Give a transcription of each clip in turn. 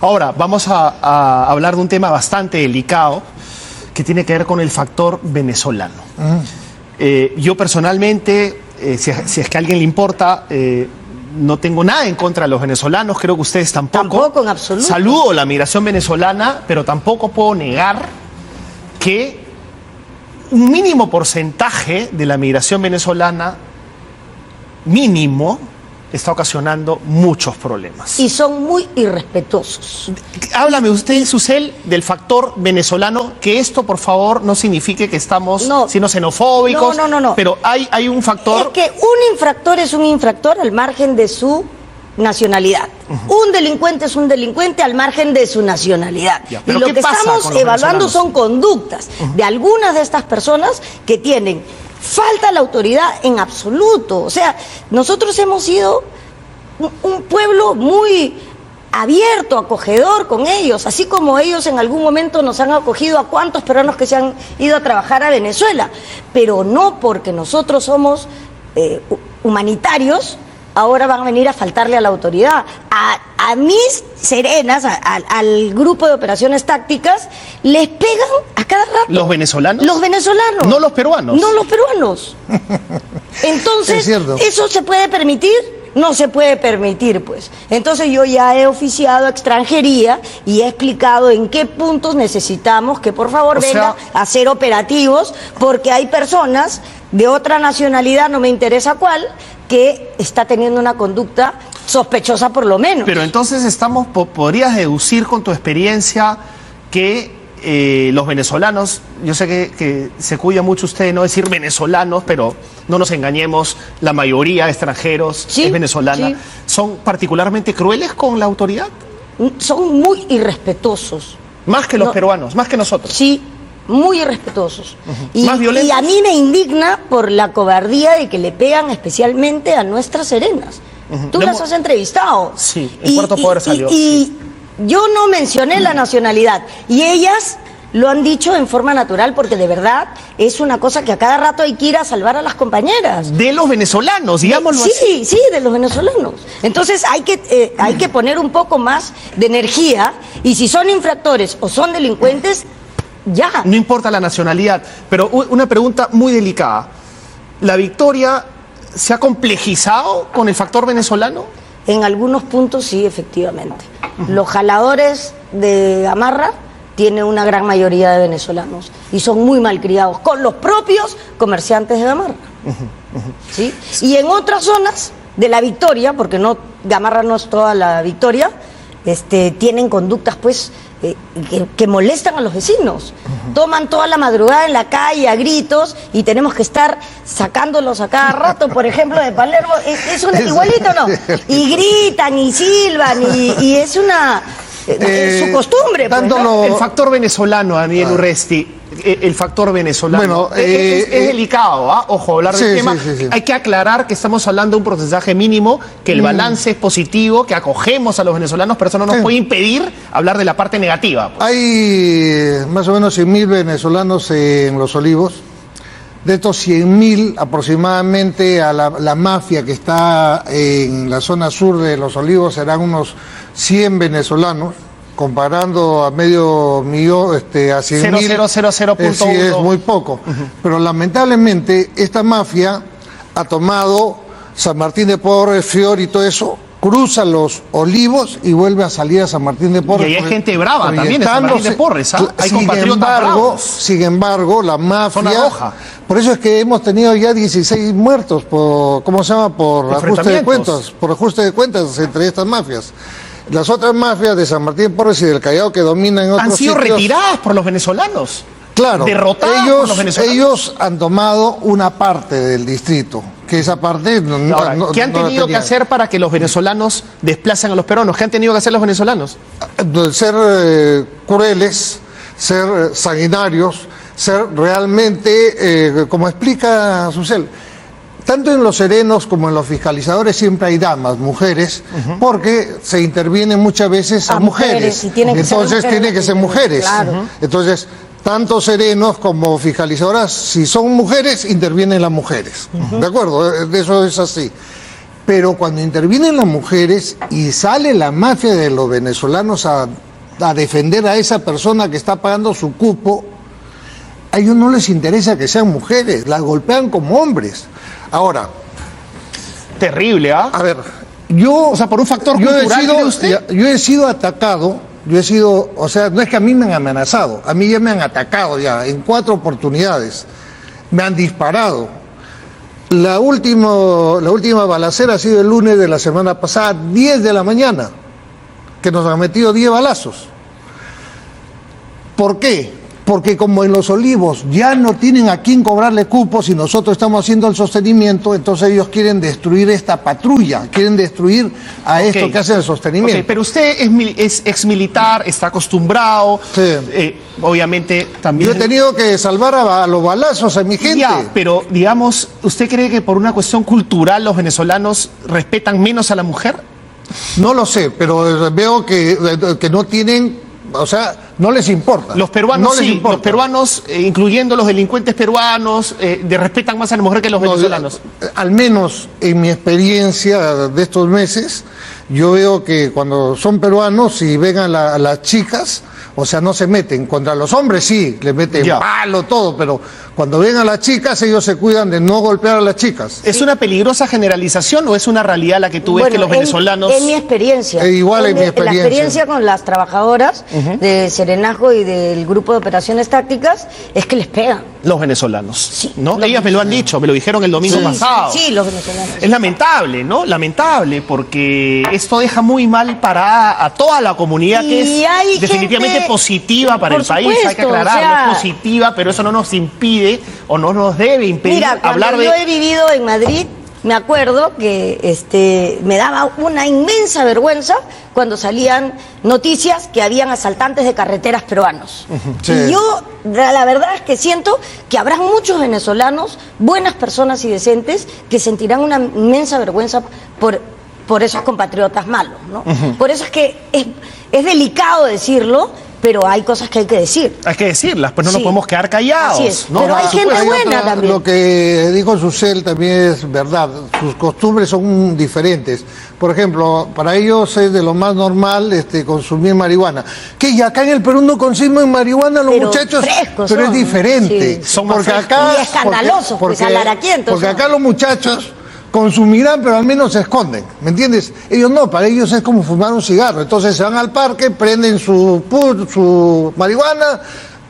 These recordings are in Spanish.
Ahora, vamos a hablar de un tema bastante delicado que tiene que ver con el factor venezolano. Yo personalmente, si es que a alguien le importa, no tengo nada en contra de los venezolanos, creo que ustedes tampoco. Tampoco, en absoluto. Saludo la migración venezolana, pero tampoco puedo negar que un mínimo porcentaje de la migración venezolana, mínimo, está ocasionando muchos problemas. Y son muy irrespetuosos. Háblame usted, Susel, del factor venezolano, que esto, por favor, no signifique que estamos siendo xenofóbicos. No. Pero hay un factor... Es que un infractor es un infractor al margen de su nacionalidad. Un delincuente es un delincuente al margen de su nacionalidad. Y lo que estamos evaluando son conductas de algunas de estas personas que tienen falta la autoridad en absoluto. O sea, nosotros hemos sido un pueblo muy abierto, acogedor con ellos, así como ellos en algún momento nos han acogido a cuantos peruanos que se han ido a trabajar a Venezuela, pero no porque nosotros somos humanitarios, ahora van a venir a faltarle a la autoridad. A mis serenas, al grupo de operaciones tácticas, les pegan a cada rato. ¿Los venezolanos? Los venezolanos. No los peruanos. No los peruanos. Entonces, ¿eso se puede permitir? No se puede permitir, pues. Entonces yo ya he oficiado a Extranjería y he explicado en qué puntos necesitamos que por favor venga a hacer operativos, porque hay personas de otra nacionalidad, no me interesa cuál, que está teniendo una conducta sospechosa por lo menos. Pero entonces podrías deducir con tu experiencia que los venezolanos, yo sé que se cuida mucho usted de no decir venezolanos, pero no nos engañemos, la mayoría extranjeros es venezolana, ¿son particularmente crueles con la autoridad? Son muy irrespetuosos. Más que los peruanos, más que nosotros. Sí, muy irrespetuosos. ¿Más violentos? Y a mí me indigna por la cobardía de que le pegan especialmente a nuestras serenas. Tú las has entrevistado. Sí, en Cuarto Poder salió. Y yo no mencioné la nacionalidad. Y ellas lo han dicho en forma natural, porque de verdad es una cosa que a cada rato hay que ir a salvar a las compañeras. De los venezolanos, digámoslo así. Sí, de los venezolanos. Entonces hay que poner un poco más de energía, y si son infractores o son delincuentes, ya. No importa la nacionalidad, pero una pregunta muy delicada. ¿La victoria se ha complejizado con el factor venezolano? En algunos puntos sí, efectivamente. Los jaladores de Gamarra tienen una gran mayoría de venezolanos y son muy malcriados con los propios comerciantes de Gamarra. ¿Sí? Y en otras zonas de la Victoria, porque Gamarra no es toda la Victoria, tienen conductas pues que molestan a los vecinos. Toman toda la madrugada en la calle a gritos y tenemos que estar sacándolos a cada rato, por ejemplo, de Palermo. ¿Es igualito o no? Y gritan y silban y es una... su costumbre. Pues, ¿no? El factor venezolano, Daniel Urresti, el factor venezolano. Bueno, es delicado, ojo, hablar del tema. Hay que aclarar que estamos hablando de un porcentaje mínimo, que el balance es positivo, que acogemos a los venezolanos, pero eso no nos puede impedir hablar de la parte negativa. Pues. Hay más o menos 100.000 venezolanos en Los Olivos. De estos 100.000, aproximadamente a la mafia que está en la zona sur de Los Olivos serán unos 100 venezolanos, comparando a medio millón, a 100.000, sí, es muy poco. Pero lamentablemente esta mafia ha tomado San Martín de Porres, Fior y todo eso, cruza Los Olivos y vuelve a salir a San Martín de Porres. Y hay gente brava también en San Martín de Porres, hay compatriotas bravos. Sin embargo, la mafia... Por eso es que hemos tenido ya 16 muertos por, ¿cómo se llama? Por ajuste de cuentas. Por ajuste de cuentas entre estas mafias. Las otras mafias de San Martín de Porres y del Callao que dominan en otros han sido sitios, retiradas por los venezolanos. Claro, derrotadas por los venezolanos. Ellos han tomado una parte del distrito, que esa parte ¿qué han tenido que hacer para que los venezolanos desplacen a los peruanos? ¿Qué han tenido que hacer los venezolanos? Ser crueles, ser sanguinarios, ser realmente, como explica Susel, tanto en los serenos como en los fiscalizadores siempre hay damas, mujeres, porque se intervienen muchas veces a mujeres. Entonces tienen que ser mujeres. Claro. Entonces, tanto serenos como fiscalizadoras, si son mujeres, intervienen las mujeres. ¿De acuerdo? Eso es así. Pero cuando intervienen las mujeres y sale la mafia de los venezolanos a defender a esa persona que está pagando su cupo, a ellos no les interesa que sean mujeres, las golpean como hombres. Ahora, Terrible, ¿ah? a ver, yo... O sea, por un factor yo cultural, ¿cree usted? yo he sido atacado, o sea, no es que a mí me han amenazado, a mí ya me han atacado ya en 4 oportunidades, me han disparado. La última balacera ha sido el lunes de la semana pasada, 10 de la mañana, que nos han metido 10 balazos. ¿Por qué? Porque como en Los Olivos ya no tienen a quién cobrarle cupos y nosotros estamos haciendo el sostenimiento, entonces ellos quieren destruir esta patrulla, quieren destruir a esto que hacen el sostenimiento. Ok, pero usted es exmilitar, está acostumbrado, Sí. Obviamente también... Yo he tenido que salvar a los balazos a mi gente. Ya, pero digamos, ¿usted cree que por una cuestión cultural los venezolanos respetan menos a la mujer? No lo sé, pero veo que no tienen, o sea, no les importa. Los peruanos no les sí, importa. los peruanos, incluyendo los delincuentes peruanos, respetan más a la mujer que los venezolanos. Al menos en mi experiencia de estos meses, yo veo que cuando son peruanos y ven a las chicas, o sea, no se meten. Contra los hombres sí, les meten Ya. palo, todo, pero cuando ven a las chicas, ellos se cuidan de no golpear a las chicas. ¿Es una peligrosa generalización o es una realidad la que tú ves Bueno, que los venezolanos... En mi experiencia. Igual en mi La experiencia. experiencia con las trabajadoras de Serenazgo y del grupo de operaciones tácticas es que les pegan. Los venezolanos, Sí, ¿no? los Ellas me lo han dicho, me lo dijeron el domingo pasado. Sí, los venezolanos. Es lamentable, ¿no? Lamentable, porque esto deja muy mal para a toda la comunidad, Y que hay es definitivamente gente- positiva para por el país, hay que supuesto, aclararlo, o sea- es positiva, pero eso no nos impide o no nos debe impedir Mira, cuando hablar yo de... he vivido en Madrid, me acuerdo que me daba una inmensa vergüenza cuando salían noticias que habían asaltantes de carreteras peruanos. Sí. Y yo, la verdad es que siento que habrá muchos venezolanos, buenas personas y decentes, que sentirán una inmensa vergüenza por esos compatriotas malos, ¿no? Por eso es que es delicado decirlo, pero hay cosas que hay que decir. Hay que decirlas, pues no nos Sí. podemos quedar callados, Así es, ¿no? pero hay Por gente supuesto. buena también. Lo que dijo Susel también es verdad, sus costumbres son diferentes. Por ejemplo, para ellos es de lo más normal consumir marihuana. Que y acá en el Perú no consumen marihuana los Pero muchachos, frescos pero son, es diferente. sí. Son más porque frescos. acá Y escandalosos, pues, alaraquientos porque son. acá los muchachos consumirán, pero al menos se esconden, ¿me entiendes? Ellos no, para ellos es como fumar un cigarro. Entonces se van al parque, prenden su marihuana,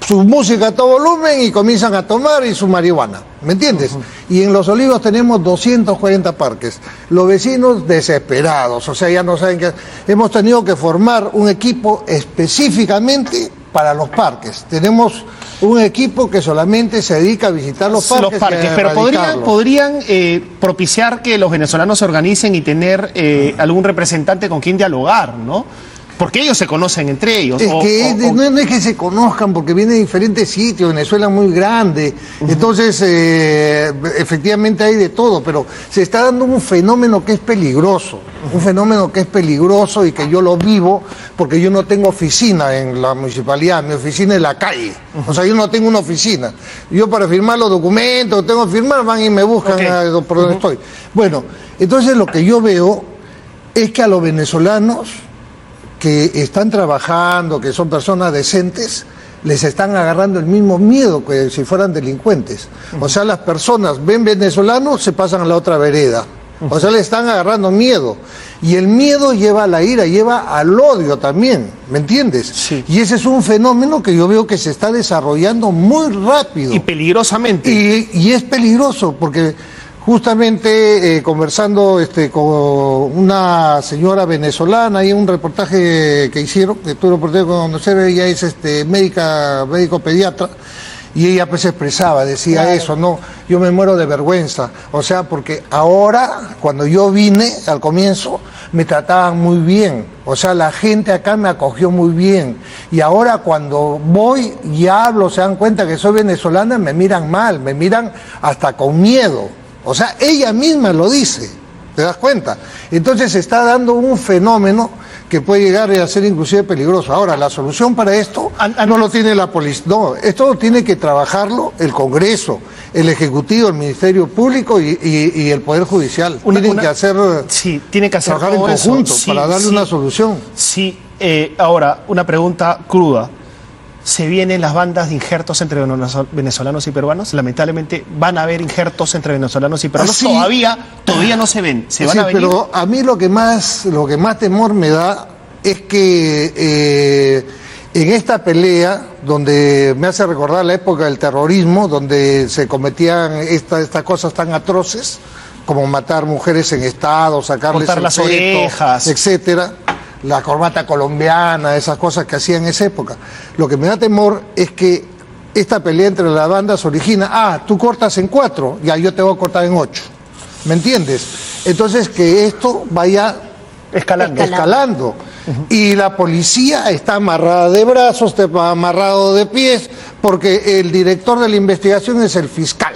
su música a todo volumen y comienzan a tomar y su marihuana, ¿me entiendes? Y en Los Olivos tenemos 240 parques. Los vecinos desesperados, o sea, ya no saben qué. Hemos tenido que formar un equipo específicamente para los parques. Tenemos un equipo que solamente se dedica a visitar los parques. y a Pero erradicarlos. podrían propiciar que los venezolanos se organicen y tener algún representante con quien dialogar, ¿no? Porque ellos se conocen entre ellos. Es que no es que se conozcan, porque vienen de diferentes sitios, Venezuela es muy grande, entonces efectivamente hay de todo, pero se está dando un fenómeno que es peligroso, y que yo lo vivo, porque yo no tengo oficina en la municipalidad, mi oficina es la calle, o sea, yo no tengo una oficina. Yo para firmar los documentos, tengo que firmar, van y me buscan por donde estoy. Bueno, entonces lo que yo veo es que a los venezolanos que están trabajando, que son personas decentes, les están agarrando el mismo miedo que si fueran delincuentes. O sea, las personas ven venezolanos, se pasan a la otra vereda. O sea, le están agarrando miedo. Y el miedo lleva a la ira, lleva al odio también, ¿me entiendes? Sí. Y ese es un fenómeno que yo veo que se está desarrollando muy rápido. Y peligrosamente. Y es peligroso porque justamente conversando con una señora venezolana y en un reportaje que hicieron, que tuve la oportunidad de conocer, ella es médico pediatra, y ella pues expresaba, decía Claro. eso, no, yo me muero de vergüenza, o sea, porque ahora, cuando yo vine al comienzo, me trataban muy bien, o sea, la gente acá me acogió muy bien, y ahora cuando voy y hablo, se dan cuenta que soy venezolana, me miran mal, me miran hasta con miedo, o sea, ella misma lo dice, ¿te das cuenta? Entonces se está dando un fenómeno que puede llegar a ser inclusive peligroso. Ahora, la solución para esto no lo tiene la policía. No, esto tiene que trabajarlo el Congreso, el Ejecutivo, el Ministerio Público y el Poder Judicial. Tienen que hacer, sí, tienen que hacer trabajar en todo eso. conjunto Sí, para darle sí, una solución. Sí, ahora, una pregunta cruda. ¿Se vienen las bandas de injertos entre venezolanos y peruanos? Lamentablemente van a haber injertos entre venezolanos y peruanos. Sí. Todavía no se ven. ¿Se van a venir? Pero a mí lo que más temor me da es que en esta pelea, donde me hace recordar la época del terrorismo, donde se cometían estas cosas tan atroces, como matar mujeres en estado, sacarles cortar el las feto, orejas, etcétera, la corbata colombiana, esas cosas que hacían en esa época. Lo que me da temor es que esta pelea entre las bandas origina, tú cortas en 4, ya yo te voy a cortar en 8. ¿Me entiendes? Entonces que esto vaya escalando. Y la policía está amarrada de brazos, está amarrado de pies, porque el director de la investigación es el fiscal.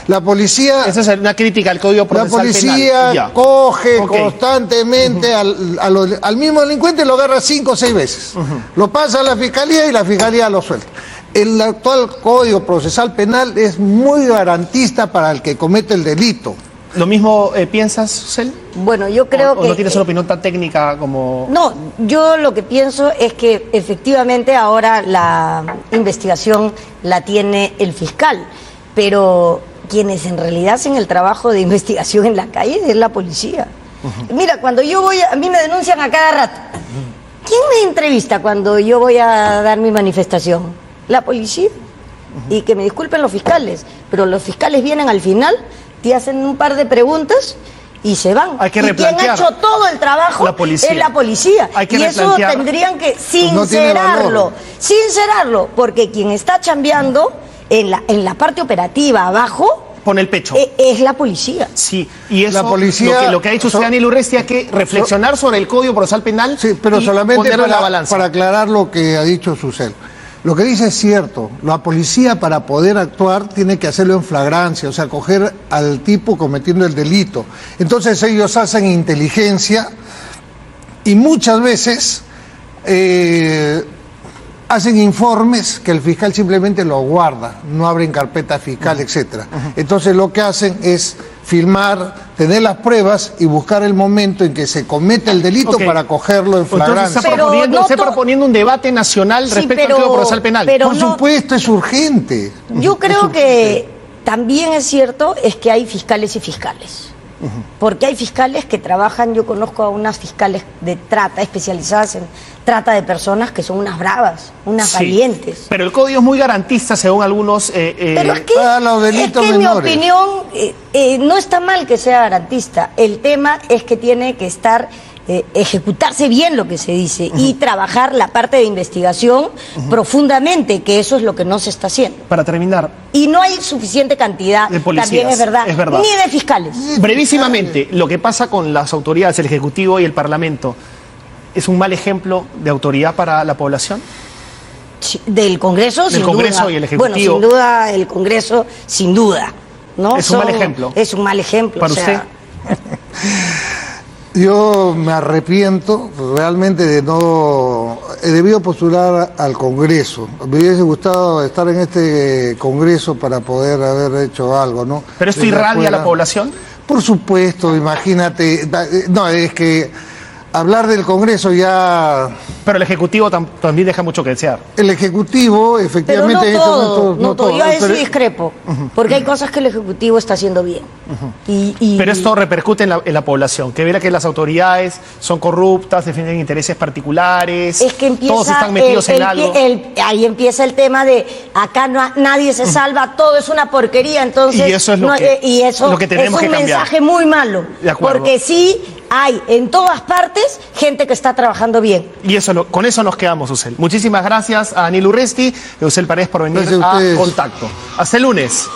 La policía... Esa es una crítica al Código Procesal Penal. La policía coge constantemente al mismo delincuente y lo agarra 5 o 6 veces. Lo pasa a la fiscalía y la fiscalía lo suelta. El actual Código Procesal Penal es muy garantista para el que comete el delito. ¿Lo mismo piensas, Susel? Bueno, yo creo ¿O que... no tienes una opinión tan técnica como...? No, yo lo que pienso es que efectivamente ahora la investigación la tiene el fiscal, pero quienes en realidad hacen el trabajo de investigación en la calle es la policía. Mira, cuando yo voy, a mí me denuncian a cada rato. ¿Quién me entrevista cuando yo voy a dar mi manifestación? La policía. Y que me disculpen los fiscales, pero los fiscales vienen al final, te hacen un par de preguntas y se van. Hay que y quien ha hecho todo el trabajo es la policía. Hay que y eso tendrían que sincerarlo, porque quien está chambeando en la parte operativa abajo pone el pecho. Es la policía. Sí, y eso, la policía, lo que ha dicho usted, Daniel Urresti, hay que reflexionar sobre el Código Procesal Penal. Sí, pero solamente ponerlo en la balanza. para aclarar lo que ha dicho Susel. Lo que dice es cierto, la policía para poder actuar tiene que hacerlo en flagrancia, o sea, coger al tipo cometiendo el delito. Entonces ellos hacen inteligencia y muchas veces hacen informes que el fiscal simplemente lo guarda, no abren carpeta fiscal, etcétera. Entonces lo que hacen es filmar, tener las pruebas y buscar el momento en que se comete el delito para cogerlo en flagrancia. Entonces está proponiendo un debate nacional respecto al Código Procesal Penal. Por supuesto, es urgente. Yo creo que también es cierto es que hay fiscales y fiscales. Porque hay fiscales que trabajan, yo conozco a unas fiscales de trata, especializadas en trata de personas, que son unas bravas, unas valientes. Pero el código es muy garantista, según algunos... Pero es que, los delitos en mi menores. opinión, no está mal que sea garantista. El tema es que tiene que estar... ejecutarse bien lo que se dice y trabajar la parte de investigación profundamente, que eso es lo que no se está haciendo. Para terminar. Y no hay suficiente cantidad, de policías, también es verdad, ni de fiscales. Brevísimamente, lo que pasa con las autoridades, el Ejecutivo y el Parlamento, ¿es un mal ejemplo de autoridad para la población? Del Congreso, sin duda. Del Congreso y el Ejecutivo. Bueno, sin duda, el Congreso, sin duda. ¿No? Es un mal ejemplo. Es un mal ejemplo. ¿Para usted? Yo me arrepiento realmente de no... He debido postular al Congreso. Me hubiese gustado estar en este Congreso para poder haber hecho algo, ¿no? ¿Pero esto irradia a la población? Por supuesto, imagínate. No, es que hablar del Congreso ya... Pero el Ejecutivo también deja mucho que desear. El Ejecutivo, efectivamente... Pero no todo. Yo a eso pero... discrepo, porque hay cosas que el Ejecutivo está haciendo bien. Pero esto repercute en la población, que verá que las autoridades son corruptas, defienden intereses particulares, es que empieza todos están metidos en algo. Ahí empieza el tema de acá nadie se salva, todo es una porquería, entonces... Y eso es lo que tenemos que cambiar. Es un mensaje muy malo, de acuerdo. Porque sí hay en todas partes gente que está trabajando bien. Y con eso nos quedamos, Susel. Muchísimas gracias a Daniel Urresti y a Susel Paredes por venir a Contacto. Hasta el lunes.